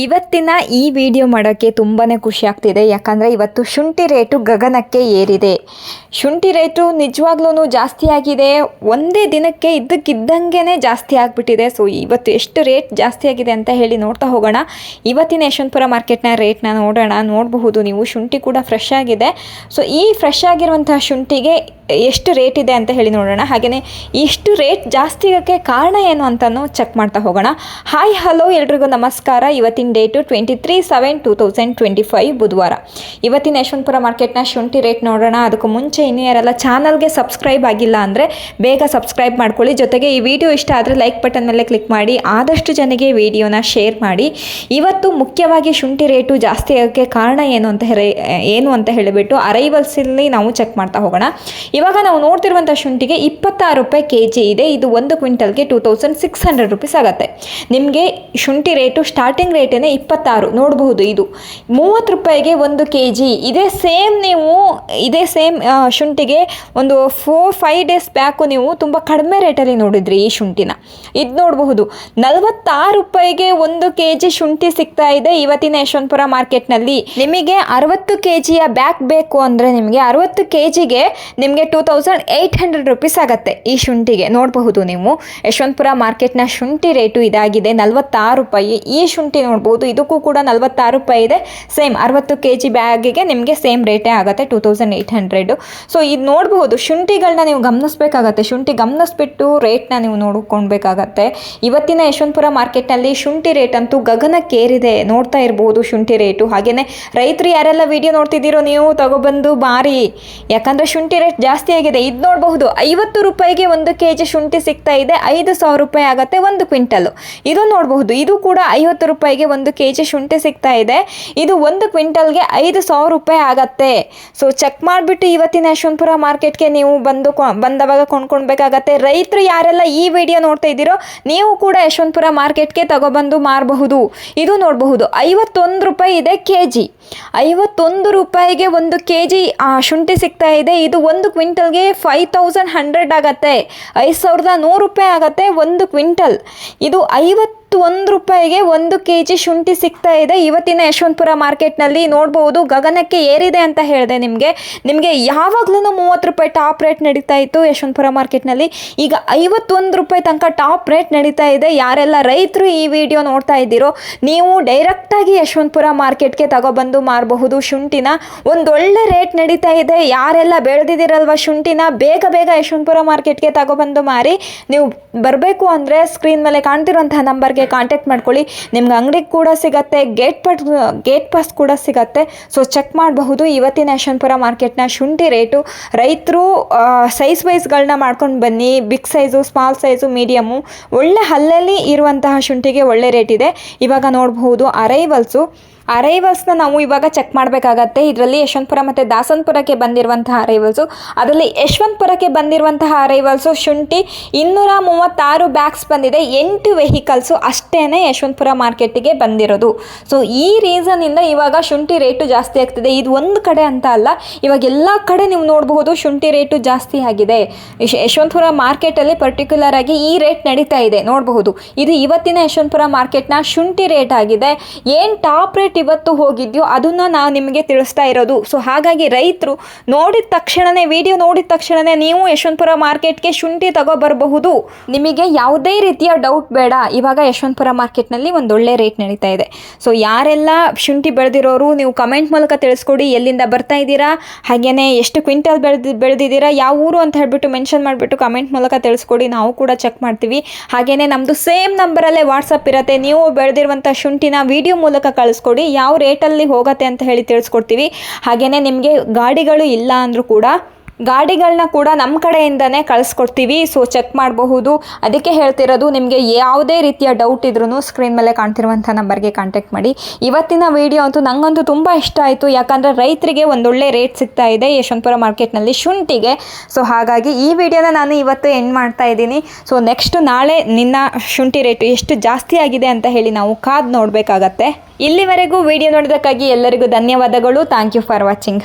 ಇವತ್ತಿನ ಈ ವಿಡಿಯೋ ಮಾಡೋಕ್ಕೆ ತುಂಬಾ ಖುಷಿ ಆಗ್ತಿದೆ. ಯಾಕಂದರೆ ಇವತ್ತು ಶುಂಠಿ ರೇಟು ಗಗನಕ್ಕೆ ಏರಿದೆ. ಶುಂಠಿ ರೇಟು ನಿಜವಾಗ್ಲೂ ಜಾಸ್ತಿ ಆಗಿದೆ. ಒಂದೇ ದಿನಕ್ಕೆ ಇದ್ದಕ್ಕಿದ್ದಂಗೆ ಜಾಸ್ತಿ ಆಗಿಬಿಟ್ಟಿದೆ. ಸೊ ಇವತ್ತು ಎಷ್ಟು ರೇಟ್ ಜಾಸ್ತಿ ಆಗಿದೆ ಅಂತ ಹೇಳಿ ನೋಡ್ತಾ ಹೋಗೋಣ. ಇವತ್ತಿನ ಯಶವಂತಪುರ ಮಾರ್ಕೆಟ್ನ ರೇಟ್ನ ನೋಡಬಹುದು ನೀವು. ಶುಂಠಿ ಕೂಡ ಫ್ರೆಶ್ ಆಗಿದೆ. ಸೊ ಈ ಫ್ರೆಶ್ ಆಗಿರುವಂತಹ ಶುಂಠಿಗೆ ಎಷ್ಟು ರೇಟ್ ಇದೆ ಅಂತ ಹೇಳಿ ನೋಡೋಣ. ಹಾಗೆಯೇ ಇಷ್ಟು ರೇಟ್ ಜಾಸ್ತಿ ಆಗೋಕ್ಕೆ ಕಾರಣ ಏನು ಅಂತಲೂ ಚೆಕ್ ಮಾಡ್ತಾ ಹೋಗೋಣ. ಹಾಯ್ ಹಲೋ ಎಲ್ರಿಗೂ ನಮಸ್ಕಾರ. ಇವತ್ತಿನ ಡೇಟು 23/7/2025 ಬುಧವಾರ. ಇವತ್ತಿನ ಯಶವಂತಪುರ ಮಾರ್ಕೆಟ್ನ ಶುಂಠಿ ರೇಟ್ ನೋಡೋಣ. ಅದಕ್ಕೂ ಮುಂಚೆ ಇನ್ನೂ ಯಾರೆಲ್ಲ ಚಾನಲ್ಗೆ ಸಬ್ಸ್ಕ್ರೈಬ್ ಆಗಿಲ್ಲ ಅಂದರೆ ಬೇಗ ಸಬ್ಸ್ಕ್ರೈಬ್ ಮಾಡ್ಕೊಳ್ಳಿ. ಜೊತೆಗೆ ಈ ವಿಡಿಯೋ ಇಷ್ಟ ಆದರೆ ಲೈಕ್ ಬಟನ್ ಮೇಲೆ ಕ್ಲಿಕ್ ಮಾಡಿ ಆದಷ್ಟು ಜನಗೆ ವಿಡಿಯೋನ ಶೇರ್ ಮಾಡಿ. ಇವತ್ತು ಮುಖ್ಯವಾಗಿ ಶುಂಠಿ ರೇಟು ಜಾಸ್ತಿ ಆಗೋಕ್ಕೆ ಕಾರಣ ಏನು ಅಂತ ಹೇಳಿಬಿಟ್ಟು ಅರೈವಲ್ಸಲ್ಲಿ ನಾವು ಚೆಕ್ ಮಾಡ್ತಾ ಹೋಗೋಣ. ಇವಾಗ ನಾವು ನೋಡ್ತಿರುವಂಥ ಶುಂಠಿಗೆ 26 ರೂಪಾಯಿ kg ಇದೆ. ಇದು 1 ಕ್ವಿಂಟಲ್ಗೆ 2600 ರುಪೀಸ್ ಆಗುತ್ತೆ. ನಿಮಗೆ ಶುಂಠಿ ರೇಟು ಸ್ಟಾರ್ಟಿಂಗ್ ರೇಟೇ 26 ನೋಡಬಹುದು. ಇದು 30 ರೂಪಾಯಿಗೆ 1 kg. ಇದೇ ಸೇಮ್ ಶುಂಠಿಗೆ ಒಂದು 4-5 ಡೇಸ್ ಬ್ಯಾಕು ನೀವು ತುಂಬ ಕಡಿಮೆ ರೇಟಲ್ಲಿ ನೋಡಿದ್ರಿ ಈ ಶುಂಠಿನ. ಇದು ನೋಡಬಹುದು 46 ರೂಪಾಯಿಗೆ 1 kg ಶುಂಠಿ ಸಿಗ್ತಾ ಇದೆ ಇವತ್ತಿನ ಯಶವಂತಪುರ ಮಾರ್ಕೆಟ್ನಲ್ಲಿ. ನಿಮಗೆ 60 kgಯ ಬ್ಯಾಗ್ ಬೇಕು ಅಂದರೆ ನಿಮಗೆ 60 kgಗೆ ನಿಮಗೆ 2800 ರುಪೀಸ್ ಆಗುತ್ತೆ ಈ ಶುಂಠಿಗೆ. ನೋಡಬಹುದು ನೀವು ಯಶವಂತಪುರ ಮಾರ್ಕೆಟ್ನ ಶುಂಠಿ ರೇಟು ಇದಾಗಿದೆ 46 ರೂಪಾಯಿ. ಈ ಶುಂಠಿ ನೋಡ್ಬೋದು, ಇದಕ್ಕೂ ಕೂಡ 46 ರೂಪಾಯಿ ಇದೆ. ಸೇಮ್ 60 kg ಬ್ಯಾಗಿಗೆ ನಿಮಗೆ ಸೇಮ್ ರೇಟೇ ಆಗುತ್ತೆ 2800. ಸೊ ಇದು ನೋಡಬಹುದು. ಶುಂಠಿಗಳನ್ನ ನೀವು ಗಮನಿಸಬೇಕಾಗತ್ತೆ. ಶುಂಠಿ ಗಮನಿಸ್ಬಿಟ್ಟು ರೇಟ್ನ ನೀವು ನೋಡ್ಕೊಳ್ಬೇಕಾಗತ್ತೆ. ಇವತ್ತಿನ ಯಶವಂತಪುರ ಮಾರ್ಕೆಟ್ನಲ್ಲಿ ಶುಂಠಿ ರೇಟ್ ಅಂತೂ ಗಗನಕ್ಕೇರಿದೆ. ನೋಡ್ತಾ ಇರಬಹುದು ಶುಂಠಿ ರೇಟು. ಹಾಗೆಯೇ ರೈತರು ಯಾರೆಲ್ಲ ವಿಡಿಯೋ ನೋಡ್ತಿದ್ದೀರೋ ನೀವು ತಗೊಬಂದು ಮಾರಿ. ಯಾಕಂದರೆ ಶುಂಠಿ ರೇಟ್ ಜಾಸ್ತಿ ಆಗಿದೆ. ಇದು ನೋಡಬಹುದು 50 ರೂಪಾಯಿಗೆ 1 kg ಶುಂಠಿ ಸಿಗ್ತಾ ಇದೆ. 5000 ರೂಪಾಯಿ ಆಗುತ್ತೆ 1 ಕ್ವಿಂಟಲ್. ಇದು ನೋಡಬಹುದು, ಇದು ಕೂಡ 50 ರೂಪಾಯಿಗೆ 1 kg ಶುಂಠಿ ಸಿಗ್ತಾ ಇದೆ. ಇದು 1 ಕ್ವಿಂಟಲ್ಗೆ 5000 ರೂಪಾಯಿ ಆಗತ್ತೆ. ಸೊ ಚೆಕ್ ಮಾಡಿಬಿಟ್ಟು ಇವತ್ತಿನ ಯಶವಂತಪುರ ಮಾರ್ಕೆಟ್ಗೆ ನೀವು ಬಂದವಾಗ ಕೊಂಡ್ಕೊಳ್ಬೇಕಾಗತ್ತೆ. ರೈತರು ಯಾರೆಲ್ಲ ಈ ವಿಡಿಯೋ ನೋಡ್ತಾ ಇದ್ದೀರೋ ನೀವು ಕೂಡ ಯಶವಂತಪುರ ಮಾರ್ಕೆಟ್ಗೆ ತಗೊಬಂದು ಮಾರಬಹುದು. ಇದು ನೋಡಬಹುದು 51 ರೂಪಾಯಿ ಇದೆ kg. 51 ರೂಪಾಯಿಗೆ 1 kg ಶುಂಠಿ ಸಿಗ್ತಾ ಇದೆ. ಇದು 1 ಕ್ವಿಂಟಲ್ಗೆ 5100 ಆಗತ್ತೆ. 5100 ರೂಪಾಯಿ ಆಗತ್ತೆ 1 ಕ್ವಿಂಟಲ್. ಇದು 51 ರೂಪಾಯಿಗೆ 1 kg ಶುಂಠಿ ಸಿಗ್ತಾ ಇದೆ ಇವತ್ತಿನ ಯಶವಂತಪುರ ಮಾರ್ಕೆಟ್ನಲ್ಲಿ. ನೋಡ್ಬೋದು ಗಗನಕ್ಕೆ ಏರಿದೆ ಅಂತ ಹೇಳಿದೆ ನಿಮಗೆ ಯಾವಾಗಲೂ 30 ರೂಪಾಯಿ ಟಾಪ್ ರೇಟ್ ನಡೀತಾ ಇತ್ತು ಯಶವಂತಪುರ ಮಾರ್ಕೆಟ್ನಲ್ಲಿ. ಈಗ 51 ರೂಪಾಯಿ ತನಕ ಟಾಪ್ ರೇಟ್ ನಡೀತಾ ಇದೆ. ಯಾರೆಲ್ಲ ರೈತರು ಈ ವಿಡಿಯೋ ನೋಡ್ತಾ ಇದ್ದೀರೋ ನೀವು ಡೈರೆಕ್ಟಾಗಿ ಯಶವಂತಪುರ ಮಾರ್ಕೆಟ್ಗೆ ತಗೊಬಂದು ಮಾರಬಹುದು ಶುಂಠಿನ. ಒಂದೊಳ್ಳೆ ರೇಟ್ ನಡೀತಾ ಇದೆ. ಯಾರೆಲ್ಲ ಬೆಳೆದಿದ್ದೀರಲ್ವ ಶುಂಠಿನ ಬೇಗ ಯಶವಂತಪುರ ಮಾರ್ಕೆಟ್ಗೆ ತಗೊಬಂದು ಮಾರಿ. ನೀವು ಬರಬೇಕು ಅಂದರೆ ಸ್ಕ್ರೀನ್ ಮೇಲೆ ಕಾಣ್ತಿರುವಂತಹ ನಂಬರ್ಗೆ ಕಾಂಟ್ಯಾಕ್ಟ್ ಮಾಡ್ಕೊಳ್ಳಿ. ನಿಮ್ಗೆ ಅಂಗಡಿಗೆ ಕೂಡ ಸಿಗತ್ತೆ, ಗೇಟ್ ಪಾಸ್ ಕೂಡ ಸಿಗತ್ತೆ. ಸೊ ಚೆಕ್ ಮಾಡಬಹುದು ಇವತ್ತಿನ ಯಶವಂತಪುರ ಮಾರ್ಕೆಟ್ನ ಶುಂಠಿ ರೇಟು. ರೈತರು ಸೈಜ್ ವೈಸ್ಗಳನ್ನ ಮಾಡ್ಕೊಂಡು ಬನ್ನಿ. Big size, small size, medium, ಒಳ್ಳೆ ಹಲ್ಲಲ್ಲಿ ಇರುವಂತಹ ಶುಂಠಿಗೆ ಒಳ್ಳೆ ರೇಟ್ ಇದೆ. ಇವಾಗ ನೋಡಬಹುದು ಅರೈವಲ್ಸ್ನ ನಾವು ಇವಾಗ ಚೆಕ್ ಮಾಡಬೇಕಾಗತ್ತೆ. ಇದರಲ್ಲಿ ಯಶವಂತಪುರ ಮತ್ತು ದಾಸನಪುರಕ್ಕೆ ಬಂದಿರುವಂತಹ ಅರೈವಲ್ಸು, ಅದರಲ್ಲಿ ಯಶವಂತಪುರಕ್ಕೆ ಬಂದಿರುವಂತಹ ಅರೈವಲ್ಸು ಶುಂಠಿ 236 ಬ್ಯಾಗ್ಸ್ ಬಂದಿದೆ. 8 ವೆಹಿಕಲ್ಸು ಅಷ್ಟೇ ಯಶವಂತಪುರ ಮಾರ್ಕೆಟಿಗೆ ಬಂದಿರೋದು. ಸೊ ಈ ರೀಸನ್ನಿಂದ ಇವಾಗ ಶುಂಠಿ ರೇಟು ಜಾಸ್ತಿ ಆಗ್ತಿದೆ. ಇದು ಒಂದು ಕಡೆ ಅಂತ ಅಲ್ಲ, ಇವಾಗ ಎಲ್ಲ ಕಡೆ ನೀವು ನೋಡಬಹುದು ಶುಂಠಿ ರೇಟು ಜಾಸ್ತಿ ಆಗಿದೆ. ಯಶವಂತಪುರ ಮಾರ್ಕೆಟಲ್ಲಿ ಪರ್ಟಿಕ್ಯುಲರ್ ಆಗಿ ಈ ರೇಟ್ ನಡೀತಾ ಇದೆ ನೋಡಬಹುದು. ಇದು ಇವತ್ತಿನ ಯಶವಂತಪುರ ಮಾರ್ಕೆಟ್ನ ಶುಂಠಿ ರೇಟ್ ಆಗಿದೆ. ಏನು ಟಾಪ್ ರೇಟ್ ಇವತ್ತು ಹೋಗಿದ್ಯೋ ಅದನ್ನು ನಾವು ನಿಮಗೆ ತಿಳಿಸ್ತಾ ಇರೋದು. ಸೊ ಹಾಗಾಗಿ ರೈತರು ವಿಡಿಯೋ ನೋಡಿದ ತಕ್ಷಣವೇ ನೀವು ಯಶವಂತಪುರ ಮಾರ್ಕೆಟ್ಗೆ ಶುಂಠಿ ತಗೋಬರಬಹುದು. ನಿಮಗೆ ಯಾವುದೇ ರೀತಿಯ ಡೌಟ್ ಬೇಡ. ಇವಾಗ ಯಶವಂತಪುರ ಮಾರ್ಕೆಟ್ನಲ್ಲಿ ಒಂದೊಳ್ಳೆ ರೇಟ್ ನಡೀತಾ ಇದೆ. ಸೊ ಯಾರೆಲ್ಲ ಶುಂಠಿ ಬೆಳೆದಿರೋರು ನೀವು ಕಮೆಂಟ್ ಮೂಲಕ ತಿಳಿಸ್ಕೊಡಿ. ಎಲ್ಲಿಂದ ಬರ್ತಾ ಇದ್ದೀರಾ, ಹಾಗೆಯೇ ಎಷ್ಟು ಕ್ವಿಂಟಲ್ ಬೆಳೆದಿದ್ದೀರಾ, ಯಾವ ಊರು ಅಂತ ಹೇಳ್ಬಿಟ್ಟು ಮೆನ್ಷನ್ ಮಾಡಿಬಿಟ್ಟು ಕಮೆಂಟ್ ಮೂಲಕ ತಿಳಿಸ್ಕೊಡಿ. ನಾವು ಕೂಡ ಚೆಕ್ ಮಾಡ್ತೀವಿ. ಹಾಗೆಯೇ ನಮ್ಮದು ಸೇಮ್ ನಂಬರಲ್ಲೇ ವಾಟ್ಸಪ್ ಇರುತ್ತೆ. ನೀವು ಬೆಳೆದಿರುವಂಥ ಶುಂಠಿನ ವಿಡಿಯೋ ಮೂಲಕ ಕಳಿಸ್ಕೊಡಿ. ಯಾವ ರೇಟಲ್ಲಿ ಹೋಗುತ್ತೆ ಅಂತ ಹೇಳಿ ತಿಳಿಸ್ಕೊಡ್ತೀವಿ. ಹಾಗೆಯೇ ನಿಮಗೆ ಗಾಡಿಗಳು ಇಲ್ಲ ಅಂದರೂ ಕೂಡ ಗಾಡಿಗಳನ್ನ ಕೂಡ ನಮ್ಮ ಕಡೆಯಿಂದನೇ ಕಳಿಸ್ಕೊಡ್ತೀವಿ. ಸೊ ಚೆಕ್ ಮಾಡಬಹುದು. ಅದಕ್ಕೆ ಹೇಳ್ತಿರೋದು, ನಿಮಗೆ ಯಾವುದೇ ರೀತಿಯ ಡೌಟ್ ಇದ್ರೂ ಸ್ಕ್ರೀನ್ ಮೇಲೆ ಕಾಣ್ತಿರುವಂಥ ನಂಬರ್ಗೆ ಕಾಂಟ್ಯಾಕ್ಟ್ ಮಾಡಿ. ಇವತ್ತಿನ ವಿಡಿಯೋ ಅಂತೂ ನಂಗಂತೂ ತುಂಬ ಇಷ್ಟ ಆಯಿತು. ಯಾಕಂದರೆ ರೈತರಿಗೆ ಒಂದೊಳ್ಳೆ ರೇಟ್ ಸಿಗ್ತಾ ಇದೆ ಯಶವಂತಪುರ ಮಾರ್ಕೆಟ್ನಲ್ಲಿ ಶುಂಠಿಗೆ. ಸೊ ಹಾಗಾಗಿ ಈ ವಿಡಿಯೋನ ನಾನು ಇವತ್ತು ಎಂಡ್ ಮಾಡ್ತಾ ಇದ್ದೀನಿ. ಸೊ ನೆಕ್ಸ್ಟ್ ನಾಳೆ ನಿನ್ನ ಶುಂಠಿ ರೇಟು ಎಷ್ಟು ಜಾಸ್ತಿ ಆಗಿದೆ ಅಂತ ಹೇಳಿ ನಾವು ಕಾದು ನೋಡಬೇಕಾಗತ್ತೆ. ಇಲ್ಲಿವರೆಗೂ ವಿಡಿಯೋ ನೋಡೋದಕ್ಕಾಗಿ ಎಲ್ಲರಿಗೂ ಧನ್ಯವಾದಗಳು. Thank you for watching.